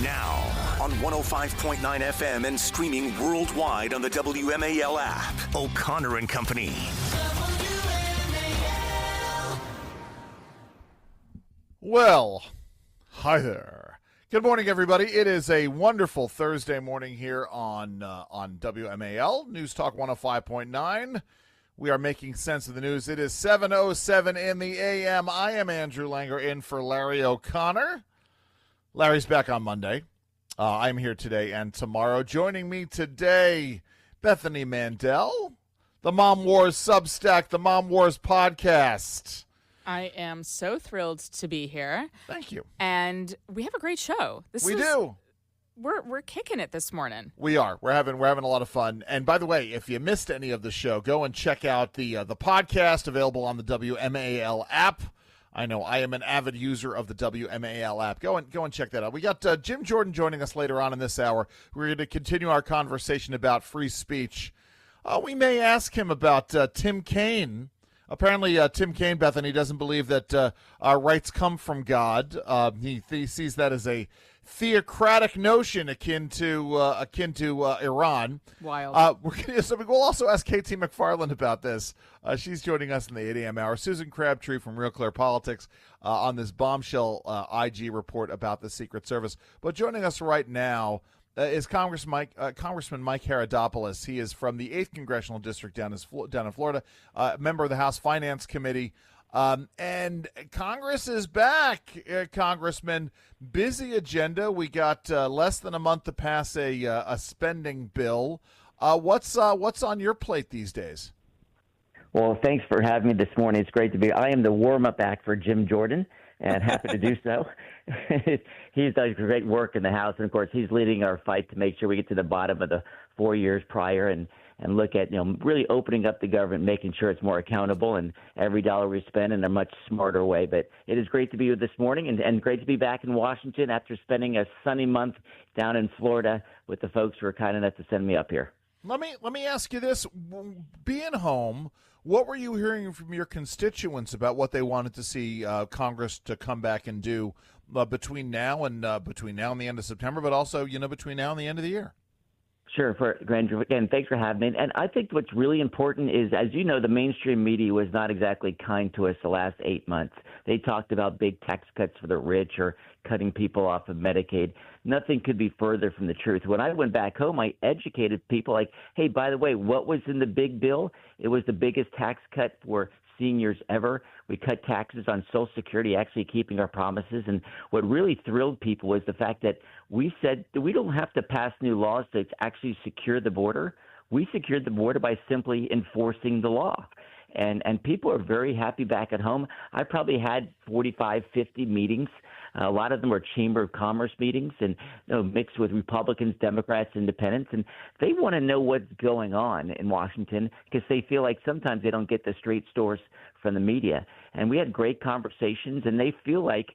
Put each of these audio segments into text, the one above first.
Now, on 105.9 FM and streaming worldwide on the WMAL app. O'Connor and Company. Well, hi there. Good morning, everybody. It is a wonderful Thursday morning here on WMAL, News Talk 105.9. We are making sense of the news. It is 7:07 in the a.m. I am Andrew Langer in for Larry O'Connor. Larry's back on Monday. I'm here today and tomorrow. Joining me today, Bethany Mandel, the Mom Wars Substack, the Mom Wars Podcast. I am so thrilled to be here. Thank you. And we have a great show. We do. We're kicking it this morning. We are. We're having a lot of fun. And by the way, if you missed any of the show, go and check out the podcast available on the WMAL app. I know I am an avid user of the WMAL app. Go and check that out. We got Jim Jordan joining us later on in this hour. We're going to continue our conversation about free speech. We may ask him about Tim Kaine. Apparently, Tim Kaine, Bethany, doesn't believe that our rights come from God. He sees that as a theocratic notion akin to Iran. Wild. We'll also ask KT McFarland about this. She's joining us in the 8 a.m. hour. Susan Crabtree from Real Clear Politics on this bombshell IG report about the Secret Service. But joining us right now is Congressman Mike Haridopolos. He is from the 8th Congressional District down in Florida, member of the House Finance Committee. And Congress is back, Congressman. Busy agenda. We got less than a month to pass a spending bill. What's on your plate these days? Well, thanks for having me this morning. It's great to be. I am the warm-up act for Jim Jordan, and happy to do so. He's done great work in the House, and of course, he's leading our fight to make sure we get to the bottom of the 4 years prior and look at, really opening up the government, making sure it's more accountable and every dollar we spend in a much smarter way. But it is great to be with this morning and great to be back in Washington after spending a sunny month down in Florida with the folks who were kind enough to send me up here. Let me ask you this. Being home, what were you hearing from your constituents about what they wanted to see Congress to come back and do between now and the end of September, but also, between now and the end of the year? Sure, Andrew. Again, thanks for having me. And I think what's really important is, as you know, the mainstream media was not exactly kind to us the last 8 months. They talked about big tax cuts for the rich or cutting people off of Medicaid. Nothing could be further from the truth. When I went back home, I educated people like, hey, by the way, what was in the big bill? It was the biggest tax cut for seniors ever. We cut taxes on Social Security, actually keeping our promises. And what really thrilled people was the fact that we said that we don't have to pass new laws to actually secure the border. We secured the border by simply enforcing the law. And people are very happy back at home. I probably had 45, 50 meetings. A lot of them were Chamber of Commerce meetings and mixed with Republicans, Democrats, Independents. And they want to know what's going on in Washington because they feel like sometimes they don't get the straight stories from the media. And we had great conversations, and they feel like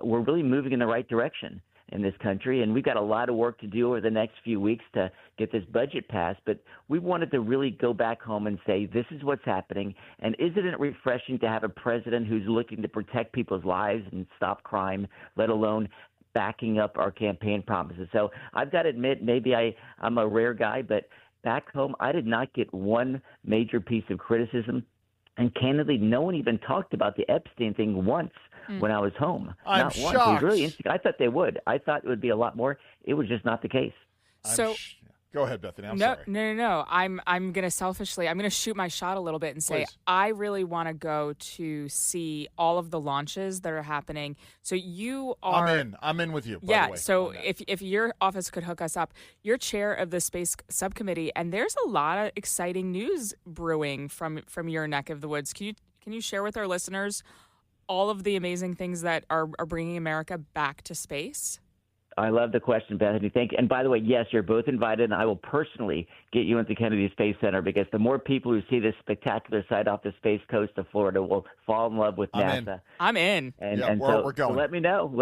we're really moving in the right direction in this country. And we've got a lot of work to do over the next few weeks to get this budget passed. But we wanted to really go back home and say, this is what's happening. And isn't it refreshing to have a president who's looking to protect people's lives and stop crime, let alone backing up our campaign promises? So I've got to admit, maybe I'm a rare guy, but back home, I did not get one major piece of criticism. And candidly, no one even talked about the Epstein thing once when I was home. I'm not shocked. Once. It was really interesting. I thought they would. I thought it would be a lot more. It was just not the case. Go ahead, Bethany. I'm sorry. No. I'm going to shoot my shot a little bit and say, Please. I really want to go to see all of the launches that are happening. So you are... I'm in with you, by yeah, the way, so if your office could hook us up, you're chair of the Space Subcommittee, and there's a lot of exciting news brewing from your neck of the woods. Can you share with our listeners all of the amazing things that are bringing America back to space? I love the question, Bethany. Thank you. And by the way, yes, you're both invited, and I will personally get you into Kennedy Space Center because the more people who see this spectacular site off the space coast of Florida will fall in love with NASA. I'm in. We're going. So let me know.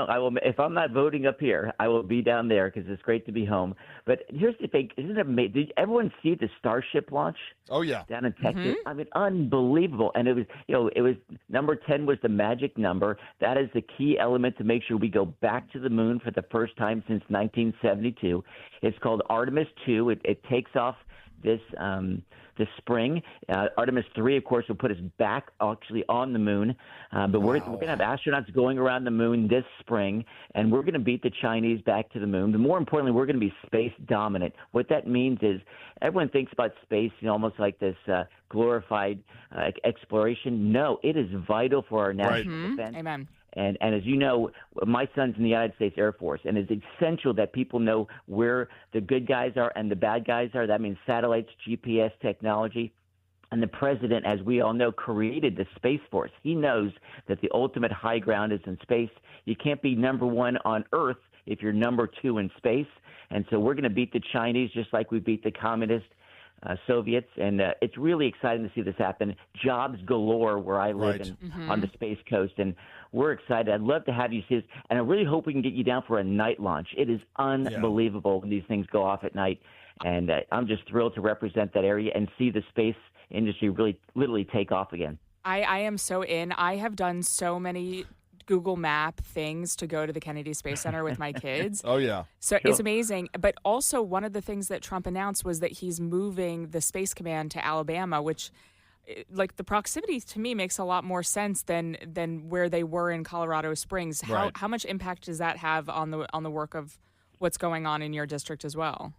I will. If I'm not voting up here, I will be down there because it's great to be home. But here's the thing: isn't it amazing? Did everyone see the Starship launch? Oh yeah, down in Texas. I mean, unbelievable. And it was number 10 was the magic number. That is the key element to make sure we go back to the moon for the first time since 1972. It's called Artemis 2. It takes off this spring. Artemis 3, of course, will put us back actually on the moon. But we're going to have astronauts going around the moon this spring, and we're going to beat the Chinese back to the moon. But more importantly, we're going to be space dominant. What that means is everyone thinks about space, almost like this glorified exploration. No, it is vital for our national defense. Amen. And as you know, my son's in the United States Air Force, and it's essential that people know where the good guys are and the bad guys are. That means satellites, GPS technology. And the president, as we all know, created the Space Force. He knows that the ultimate high ground is in space. You can't be number one on Earth if you're number two in space. And so we're going to beat the Chinese just like we beat the communist Soviets, and it's really exciting to see this happen. Jobs galore where I live on the Space Coast, and we're excited. I'd love to have you see this, and I really hope we can get you down for a night launch. It is unbelievable when these things go off at night, and I'm just thrilled to represent that area and see the space industry really literally take off again. I am so in. I have done so many Google Map things to go to the Kennedy Space Center with my kids. Oh, yeah. So it's amazing. But also one of the things that Trump announced was that he's moving the Space Command to Alabama, which, like, the proximity to me makes a lot more sense than where they were in Colorado Springs. How much impact does that have on the work of what's going on in your district as well?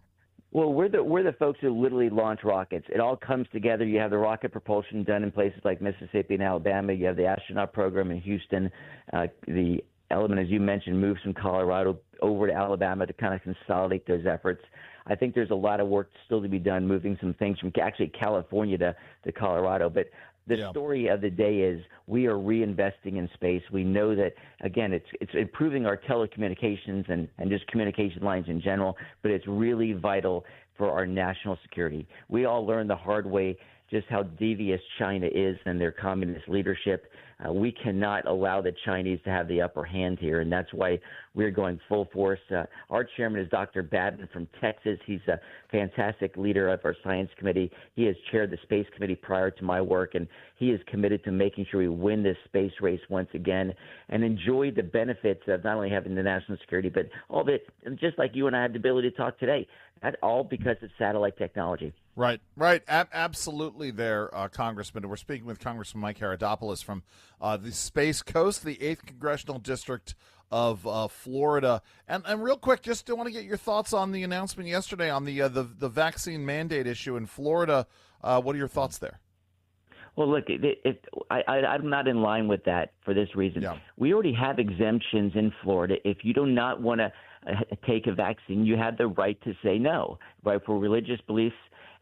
Well, we're the folks who literally launch rockets. It all comes together. You have the rocket propulsion done in places like Mississippi and Alabama. You have the astronaut program in Houston. The element, as you mentioned, moves from Colorado over to Alabama to kind of consolidate those efforts. I think there's a lot of work still to be done, moving some things from actually California to Colorado. But the story of the day is we are reinvesting in space. We know that, again, it's improving our telecommunications and just communication lines in general, but it's really vital for our national security. We all learned the hard way just how devious China is and their communist leadership. We cannot allow the Chinese to have the upper hand here, and that's why we're going full force. Our chairman is Dr. Babin from Texas. He's a fantastic leader of our science committee. He has chaired the space committee prior to my work, and he is committed to making sure we win this space race once again and enjoy the benefits of not only having the national security, but all of it, just like you and I had the ability to talk today. That all because of satellite technology. Right. Absolutely there, Congressman. We're speaking with Congressman Mike Haridopolos from the Space Coast, the 8th Congressional District of Florida. And real quick, just want to get your thoughts on the announcement yesterday on the vaccine mandate issue in Florida. What are your thoughts there? Well, look, I'm not in line with that for this reason. Yeah. We already have exemptions in Florida. If you do not want to take a vaccine, you have the right to say no, right, for religious beliefs.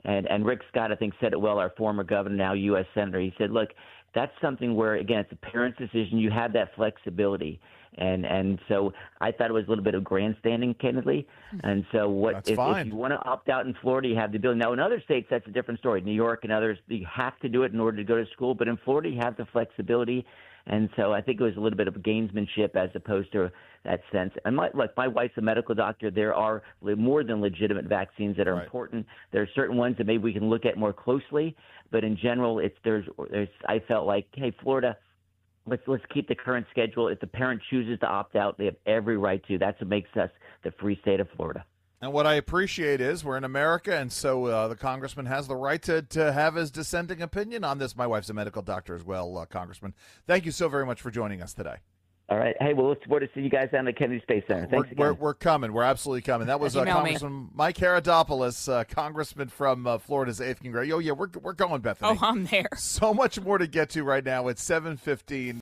And Rick Scott, I think, said it well, our former governor, now U.S. Senator. He said, look, that's something where, again, it's a parent's decision. You have that flexibility. And so I thought it was a little bit of grandstanding, candidly. And so if you want to opt out in Florida, you have the ability. Now, in other states, that's a different story. New York and others, you have to do it in order to go to school. But in Florida, you have the flexibility. And so I think it was a little bit of gamesmanship as opposed to that sense. And my wife's a medical doctor. There are more than legitimate vaccines that are important. There are certain ones that maybe we can look at more closely. But in general, I felt like, hey, Florida, let's keep the current schedule. If the parent chooses to opt out, they have every right to. That's what makes us the free state of Florida. And what I appreciate is we're in America, and so the congressman has the right to have his dissenting opinion on this. My wife's a medical doctor as well, Congressman. Thank you so very much for joining us today. All right. Hey, we'll look forward to see you guys down at Kennedy Space Center. Thanks again. We're coming. We're absolutely coming. That was Congressman Mike Haridopolos, Congressman from Florida's 8th Congress. Oh, yeah, we're going, Bethany. Oh, I'm there. So much more to get to right now. It's 7:15.